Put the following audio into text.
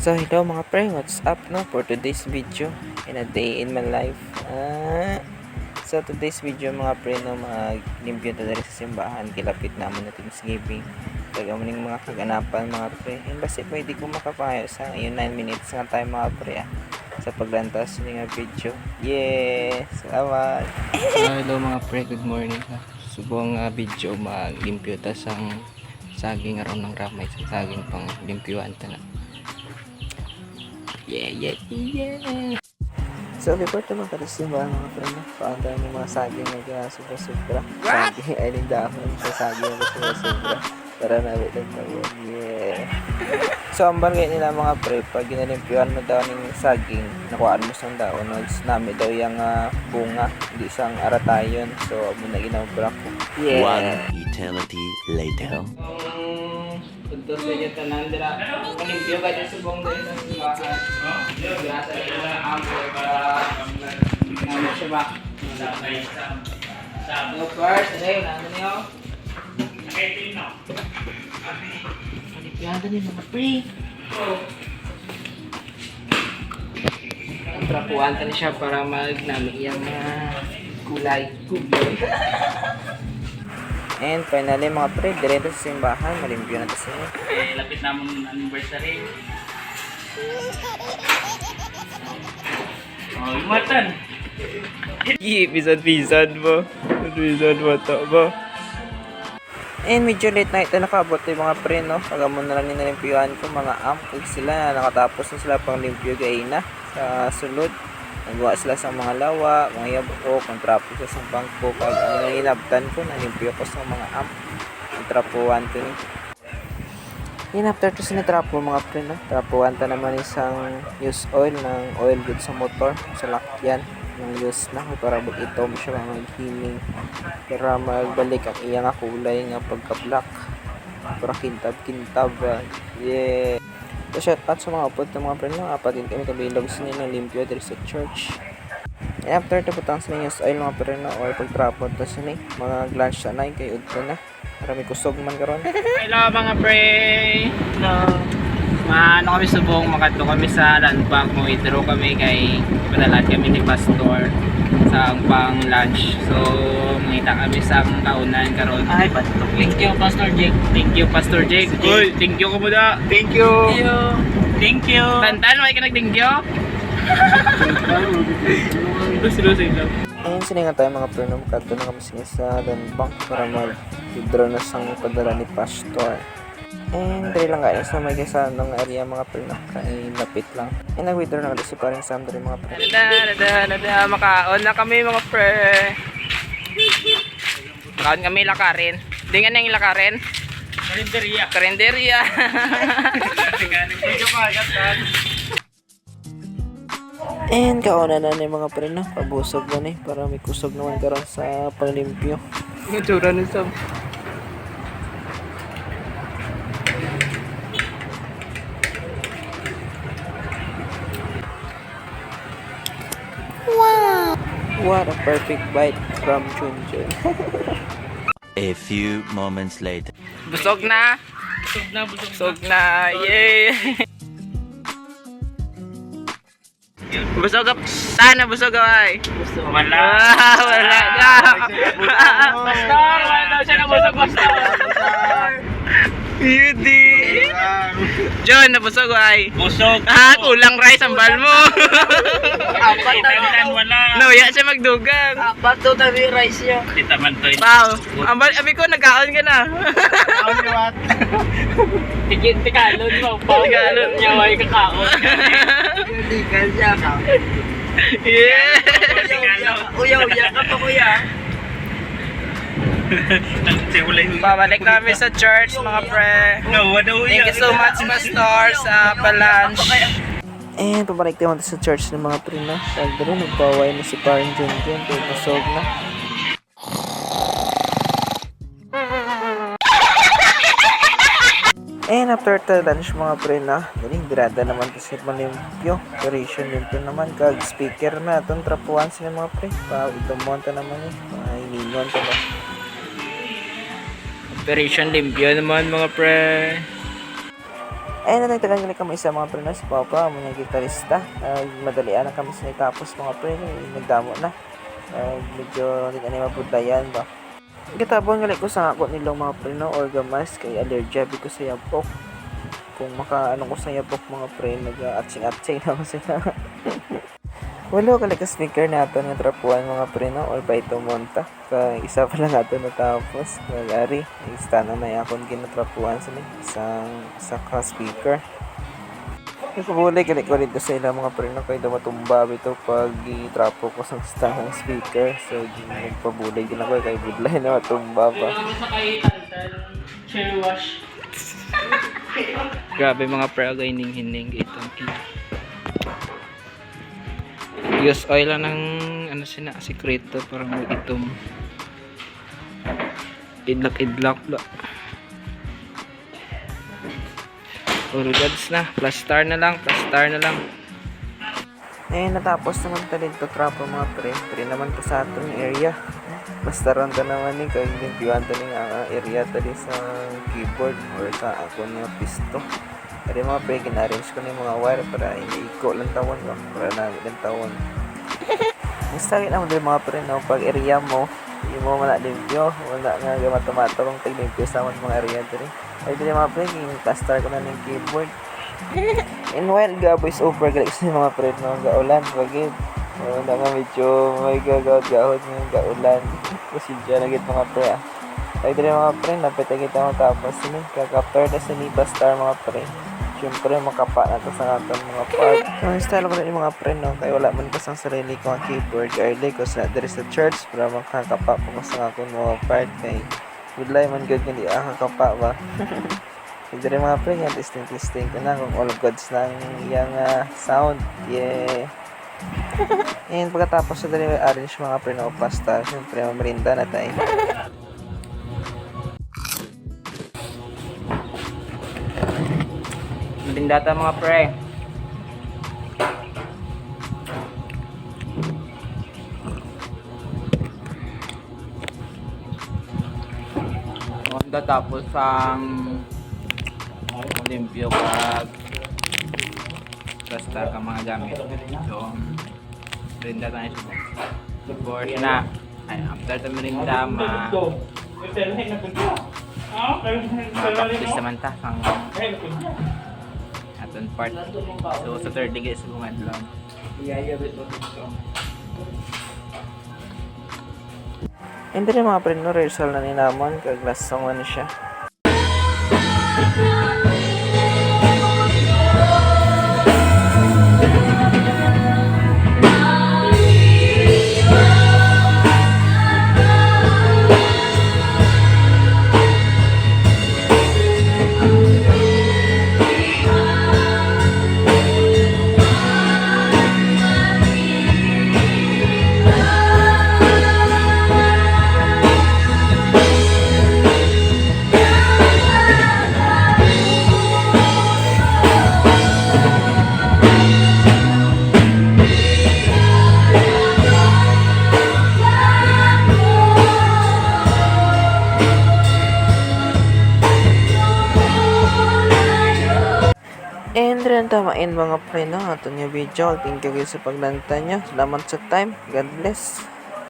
So hello mga pre, what's up no for today's video in a day in my life. So today's video mga pre no, maglimpyo ta diri sa simbahan, kilapit naman na Thanksgiving. Tagamuning mga kaganapan mga pre. And basta pwede ko makapayo sa ngayon 9 minutes nga tayo mga pre sa paglantas ni nga video. Yeah, salamat. Hello mga pre, good morning ha. Subong video maglimpyo ta sang saging aron ng ramay sa saging pang limpyuan ta na. Yeah. So before ito magkarasimba mga friend, paanda ng mga saging na sobra-sobra. Saging ay dahon sa saging na sobra-sobra. Para nabit ang tawag. Yeah. So ang barangay nila mga pre, pag ginalimpyuhan mo daw ng saging, nakuhaan mo sang daon, nami daw yung bunga, hindi sang aratayon. So muna ginabra ko. Yeah. One eternity later. Punto sa inyo tanan dira. Kanimpyo ka dyan sa buong dahil sa simbahan. Grasa rin na ampo para namin siya ba? No first, ano yun? Ano niyo? Kanimpyada niyo mga pre. Trapuan ka na siya para magnami iyang kulay. And finally mga pre, diretso sa simbahan, malimpyo na kasi. Lapit namang anniversary. Oh, lumatan. Pisan mo. Pisan mo to ba? And medyo late night na nakabot yung mga pre, no? Pagamon na lang nilimpyuhan ko, mga ampig sila. Nakatapos na sila pang limpyo gaina sa sulod. Nagawa sila sa mga lawa, mga yabko, kontrapo sa bangko. Pag ano na inabtan ko, nalimpyo ko sa mga kontrapuan ko ni. Yun, after to sinatrapo mga pre, no? Trapuan ta naman isang use oil ng oil good sa motor, sa lakyan. Ng use na para mag-itom siya mag-healing. Para magbalik ang iyang kulay nga pagka-black. Para kintab-kintab. Yeah. So shout out sa mga upod ng mga friend mo. Apat din kami kabilog sa nila limpyo dito sa church. And after ito putang sa ninyo oil mga friend mo or pagtrapot to sa mga glass sa nai kay udto na. Para may kusog man karon. Hello mga pre. No. Ano kami subong makadto kami sa landbank mo withdraw kami kay padalan kami ni pastor sa pang lunch. So mangita kami sa kaunan karon. Ay pastor. Thank you Pastor Jake. Thank you Pastor Jake. Oy, thank you kumuda. Thank you. Thank you. Tantan may ka nag-thank you. Lusi lang. Ayun siningan tayo mga friend mo. Kadto na kami sa landbank para mag-withdraw na sang padala ni pastor. And dali lang guys na may kesa ng area mga pre na kay lapit lang. And nag-withdraw na kasi pa rin sa amdari mga pre. Makaon na kami mga pre. Makaon kami lakarin. Hindi nga na yung lakarin. Karinderya. And kauna na ni mga pre na pabusog na ni para may kusog naman karon sa panglimpyo. Yung tsura nun sa What a perfect bite from Junjun. A few moments later. busog na. Busog na. Yay. Busog ka. Sana busog ka ay. Wala. Wala na. Pastor, wala siya na busog pastor. Yudi. John, nabusog ay. Busog. Kulang rice ang bal mo. Wala. Nawaya siya magdugang. Apat to tabi rice niya. Kita man to. Wow. Abi ko nagkaon ka na. Kaon ni wat. Tikalon mo pa. Tikalon niya ay kakaon. Tigal siya ka. Yeah. Uyaw ka pa kuya. Pabalik kami sa church mga pre. Thank you so much pastor sa palunch. And pabalik tayo sa church ng mga pre na. Sabi rin nagpaway na si Parang Junjun kaya busog na. And after the lunch mga pre na, galing birada naman kasi malimpyo. Operation limpyo naman kag speaker na itong trapuan sila mga pre. Itumonta naman hiningon ko ba. Operation limpyo naman mga pre. Eh, natagtagan gali kami isa mga pre no, si Papa, mo yung gitarista. Madalian na kami sa tapos mga pre, nagdamo na. Medyo hindi na mabudlayan ba. Gitabon gali ko sa ako nilang mga pre no, orgamas kay allergy ko sa yapok. Kung makaano ko sa yapok mga pre, nag-atsing-atsing na ko sila. Walo ka speaker nato nga trapuan mga pre no, or ba ito monta. Kay isa pa lang ato natapos. Nag-ari, istana na yakon ginatrapuan sa isa ka speaker. Nakabulay ka ko dito sa ilang mga pre no, kay matumba ito pag itrapo ko sa stand ng speaker. So nagpabulay din ako kay budlay na matumba pa. Cherry wash. Grabe mga pre, agay hining itong use oil lang ng ano sikreto para mo itom idlak ba. Gods na, plus star na lang. Eh, natapos naman ta dito trapo mga pre. Pre naman to sa atong area. Basta ron ta naman ni kay limpiwan ta ning area tadi sa keyboard or sa ako niya pisto. Kaya mga pre, gina-arrange ko na yung mga wire para hindi iko lang tawon ba? Para namin lang tawon. Basta rin naman din mga pre, no? Pag area mo, hindi mo wala limpyo. Wala nga gamata-mata kung tag-limpyo sa mga area dito. Ay din mga pre, i-plaster ko na ng keyboard. And while voice over galing sa mga pre, no? Gaulan, bagid. Wala nga medyo may gagawad-gahod ng gaulan. Kasi dyan agad mga pre, ah. Ay din mga pre, napita kita matapos. Kakapter na sa Nipa Star mga pre. Siyempre, makapa na ito sa ating mga part. So, install ko na yung mga pre, no? Kaya wala man kasang sarili ko ang keyboard. Kaya ko sa there is a church para makakapa ko sa akong mga part. Kaya budlay man good hindi kakapa ba. Hindi rin mga pre, yan testing ko na kung all of gods na yung sound. Yeah. And pagkatapos sa dali arrange mga pre na pasta. Siyempre, mamerinda na tayo. Data mga pre. Maganda tapos ang limpyo pag basta ka mga gamit. So, merinda tayo siya. Before na, ay after the merinda, practice naman ta ang aton part. So sa third day guys, bungad lang. Hindi rin mga pre, no? Rehearsal na ni Namon. Kag last song na siya. And rin tamain mga pre, no? Ato niya video. Thank you guys sa paglanta niya. Salamat sa time. God bless.